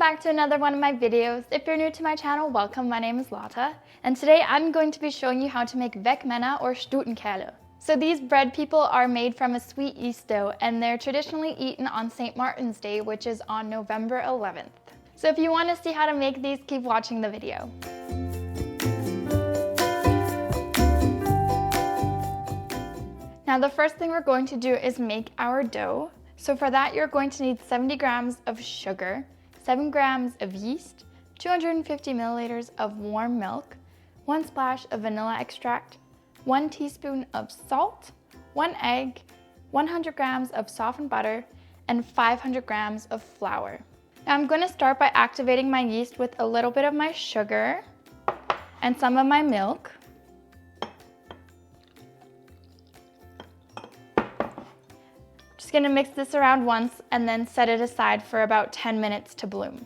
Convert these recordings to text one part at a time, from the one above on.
back to another one of my videos. If you're new to my channel, welcome. My name is Lotta, and today I'm going to be showing you how to make Weckmänner or Stutenkerle. So these bread people are made from a sweet yeast dough, and they're traditionally eaten on St. Martin's Day, which is on November 11th. So if you want to see how to make these, keep watching the video. Now the first thing we're going to do is make our dough. So for that, you're going to need 70 grams of sugar, 7 grams of yeast, 250 milliliters of warm milk, 1 splash of vanilla extract, 1 teaspoon of salt, 1 egg, 100 grams of softened butter, and 500 grams of flour. Now I'm going to start by activating my yeast with a little bit of my sugar and some of my milk. Just going to mix this around once and then set it aside for about 10 minutes to bloom.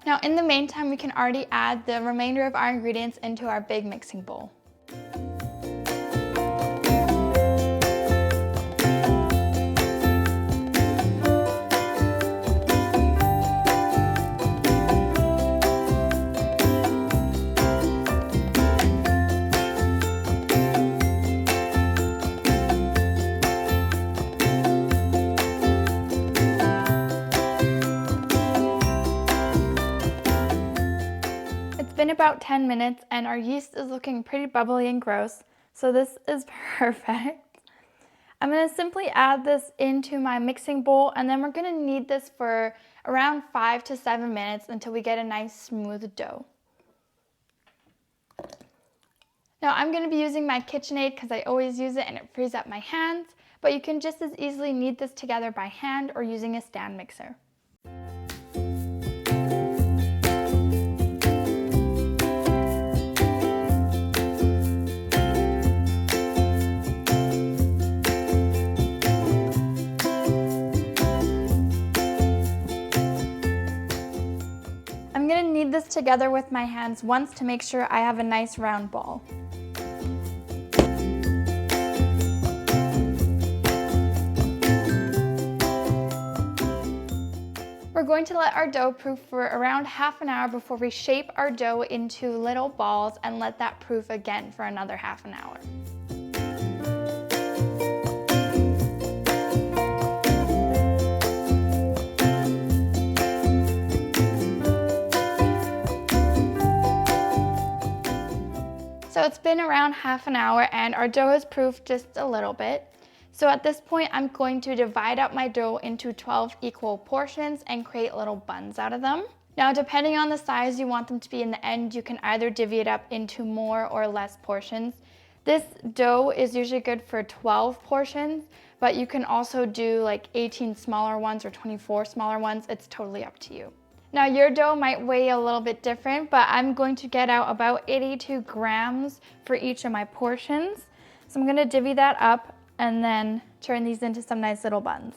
Now in the meantime, we can already add the remainder of our ingredients into our big mixing bowl. Been about 10 minutes and our yeast is looking pretty bubbly and gross, so this is perfect. I'm going to simply add this into my mixing bowl, and then we're going to knead this for around 5 to 7 minutes until we get a nice smooth dough. Now I'm going to be using my KitchenAid because I always use it and it frees up my hands, but you can just as easily knead this together by hand or using a stand mixer. I'm going to knead this together with my hands once to make sure I have a nice round ball. We're going to let our dough proof for around half an hour before we shape our dough into little balls and let that proof again for another half an hour. So it's been around half an hour and our dough is proofed just a little bit. So at this point, I'm going to divide up my dough into 12 equal portions and create little buns out of them. Now, depending on the size you want them to be in the end, you can either divvy it up into more or less portions. This dough is usually good for 12 portions, but you can also do like 18 smaller ones or 24 smaller ones. It's totally up to you. Now your dough might weigh a little bit different, but I'm going to get out about 82 grams for each of my portions. So I'm going to divvy that up and then turn these into some nice little buns.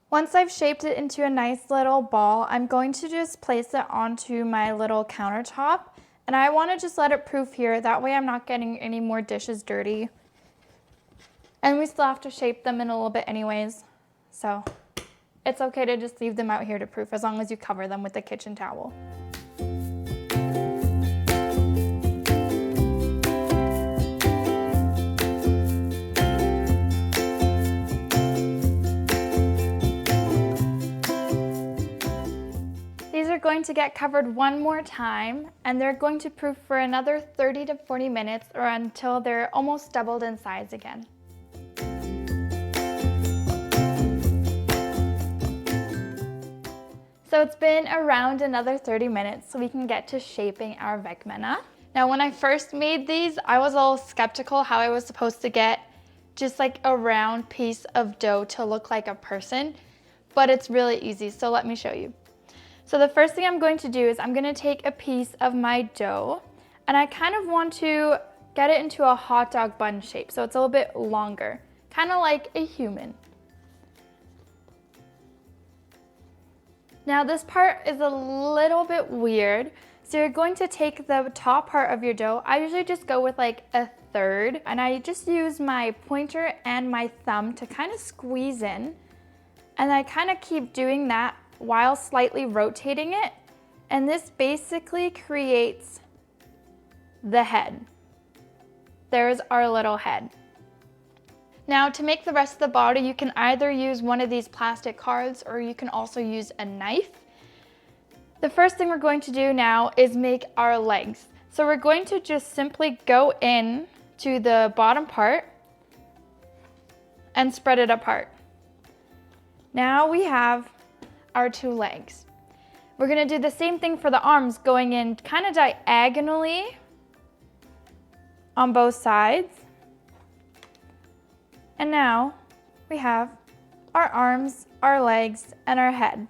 Once I've shaped it into a nice little ball, I'm going to just place it onto my little countertop, and I want to just let it proof here. That way I'm not getting any more dishes dirty. And we still have to shape them in a little bit anyways, so it's okay to just leave them out here to proof as long as you cover them with a kitchen towel. These are going to get covered one more time, and they're going to proof for another 30 to 40 minutes or until they're almost doubled in size again. So it's been around another 30 minutes so we can get to shaping our Weckmänner. Now when I first made these, I was a little skeptical how I was supposed to get just like a round piece of dough to look like a person, but it's really easy, so let me show you. So the first thing I'm going to do is I'm going to take a piece of my dough, and I kind of want to get it into a hot dog bun shape, so it's a little bit longer, kind of like a human. Now this part is a little bit weird. So you're going to take the top part of your dough. I usually just go with like a third, and I just use my pointer and my thumb to kind of squeeze in. And I kind of keep doing that while slightly rotating it. And this basically creates the head. There's our little head. Now to make the rest of the body, you can either use one of these plastic cards or you can also use a knife. The first thing we're going to do now is make our legs. So we're going to just simply go in to the bottom part and spread it apart. Now we have our two legs. We're gonna do the same thing for the arms, going in kind of diagonally on both sides. And now we have our arms, our legs, and our head.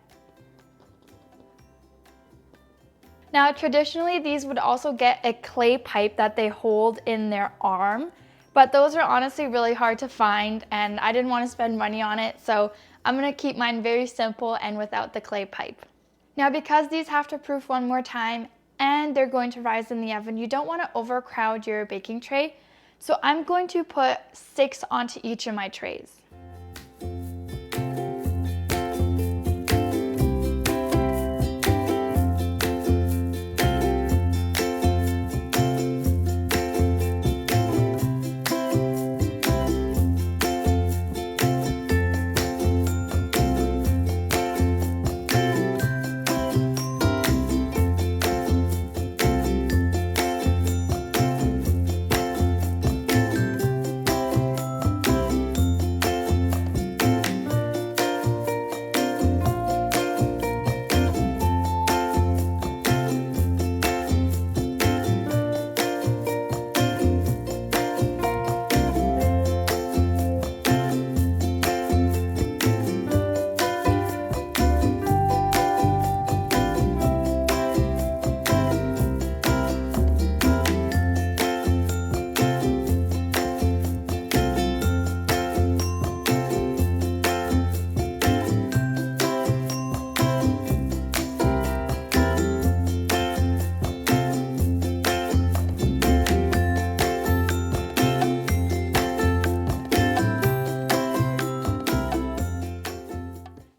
Now, traditionally, these would also get a clay pipe that they hold in their arm, but those are honestly really hard to find, and I didn't want to spend money on it, so I'm gonna keep mine very simple and without the clay pipe. Now, because these have to proof one more time and they're going to rise in the oven, you don't want to overcrowd your baking tray, so I'm going to put 6 onto each of my trays.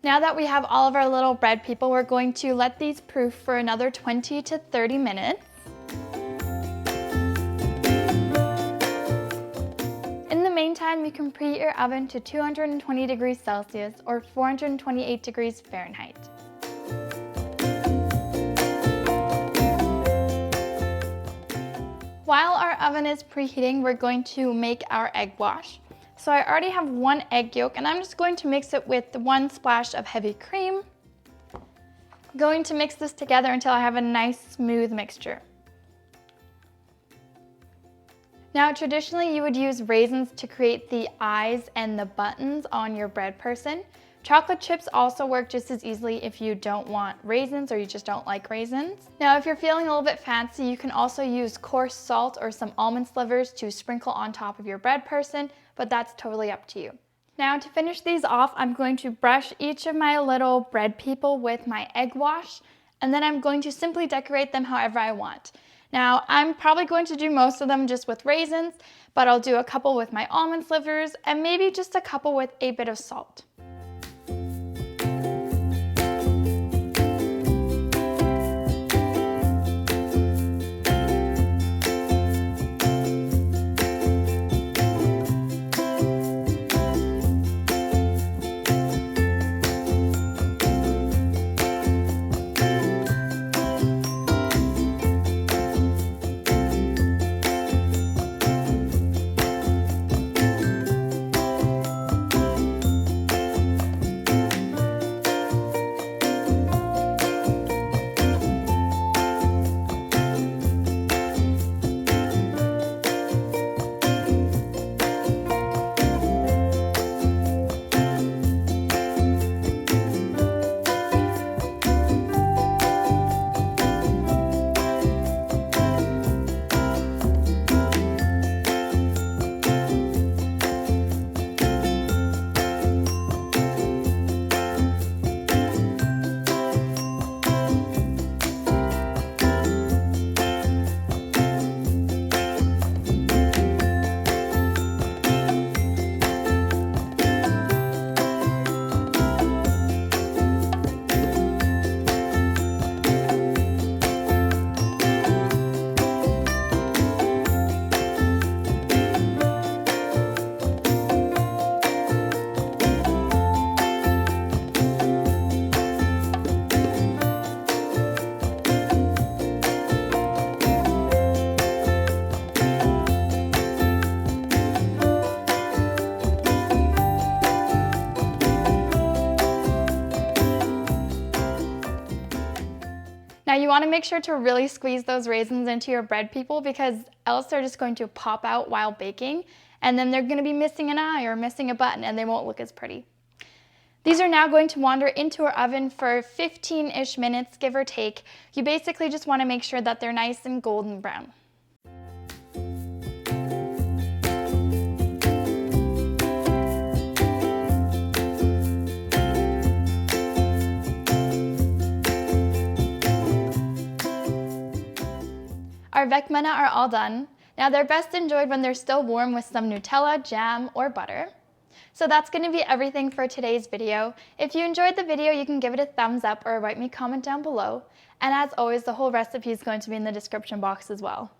Now that we have all of our little bread people, we're going to let these proof for another 20 to 30 minutes. In the meantime, you can preheat your oven to 220 degrees Celsius or 428 degrees Fahrenheit. While our oven is preheating, we're going to make our egg wash. So I already have 1 egg yolk, and I'm just going to mix it with 1 splash of heavy cream. I'm going to mix this together until I have a nice smooth mixture. Now traditionally you would use raisins to create the eyes and the buttons on your bread person. Chocolate chips also work just as easily if you don't want raisins or you just don't like raisins. Now if you're feeling a little bit fancy, you can also use coarse salt or some almond slivers to sprinkle on top of your bread person, but that's totally up to you. Now to finish these off, I'm going to brush each of my little bread people with my egg wash, and then I'm going to simply decorate them however I want. Now I'm probably going to do most of them just with raisins, but I'll do a couple with my almond slivers and maybe just a couple with a bit of salt. Now you want to make sure to really squeeze those raisins into your bread, people, because else they're just going to pop out while baking, and then they're going to be missing an eye or missing a button, and they won't look as pretty. These are now going to wander into our oven for 15-ish minutes, give or take. You basically just want to make sure that they're nice and golden brown. Our Weckmänner are all done. Now they're best enjoyed when they're still warm with some Nutella, jam, or butter. So that's going to be everything for today's video. If you enjoyed the video, you can give it a thumbs up or write me a comment down below. And as always, the whole recipe is going to be in the description box as well.